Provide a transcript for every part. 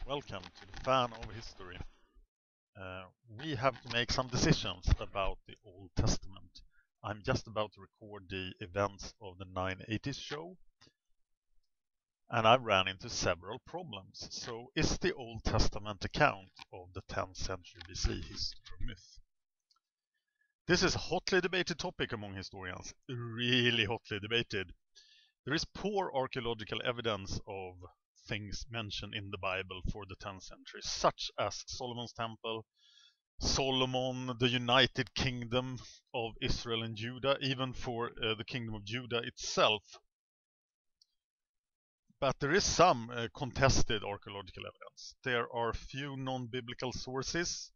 welcome to the Fan of History. We have to make some decisions about the Old Testament. I'm just about to record the events of the 980s show, and I ran into several problems. So, is the Old Testament account of the 10th century BC history or myth? This is a hotly debated topic among historians, really hotly debated. There is poor archaeological evidence of things mentioned in the Bible for the 10th century, such as Solomon's temple, Solomon, the United Kingdom of Israel and Judah, even for the Kingdom of Judah itself. But there is some contested archaeological evidence. There are few non-biblical sources.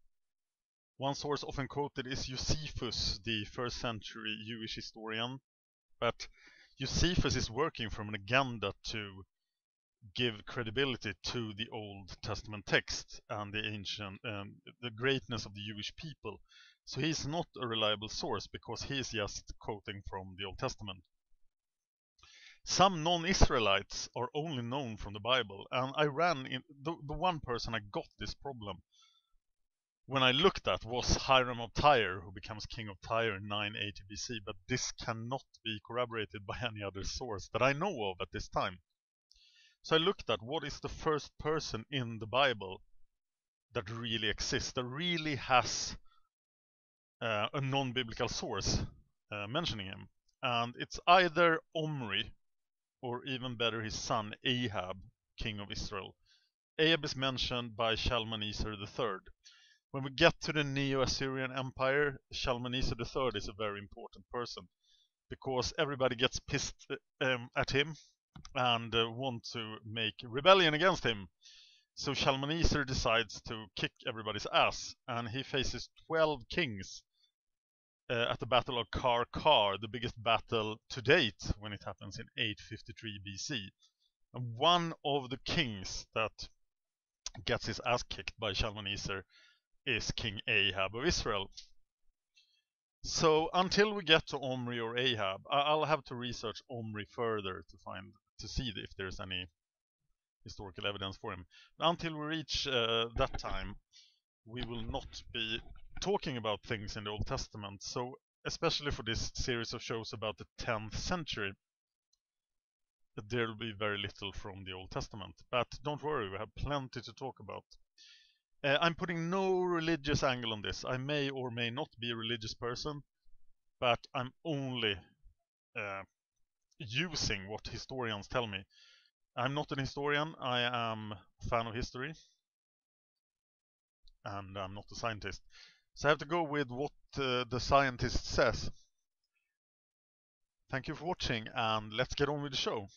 One source often quoted is Josephus, the 1st century Jewish historian, but Josephus is working from an agenda to give credibility to the Old Testament text and the greatness of the Jewish people. So he's not a reliable source because he is just quoting from the Old Testament. Some non-Israelites are only known from the Bible, and I ran in the one person I got this problem when I looked at was Hiram of Tyre, who becomes king of Tyre in 980 BC, but this cannot be corroborated by any other source that I know of at this time. So I looked at what is the first person in the Bible that really exists, that really has a non-biblical source mentioning him. And it's either Omri or even better his son Ahab, king of Israel. Ahab is mentioned by Shalmaneser III. When we get to the Neo-Assyrian Empire, Shalmaneser III is a very important person because everybody gets pissed at him and want to make rebellion against him. So Shalmaneser decides to kick everybody's ass, and he faces 12 kings at the Battle of Karkar, the biggest battle to date when it happens in 853 BC. And one of the kings that gets his ass kicked by Shalmaneser is King Ahab of Israel. So until we get to Omri or Ahab, I'll have to research Omri further to see if there's any historical evidence for him. Until we reach that time, we will not be talking about things in the Old Testament. So especially for this series of shows about the 10th century, there will be very little from the Old Testament. But don't worry, we have plenty to talk about. I'm putting no religious angle on this. I may or may not be a religious person, but I'm only using what historians tell me. I'm not an historian, I am a fan of history, and I'm not a scientist. So I have to go with what the scientist says. Thank you for watching, and let's get on with the show.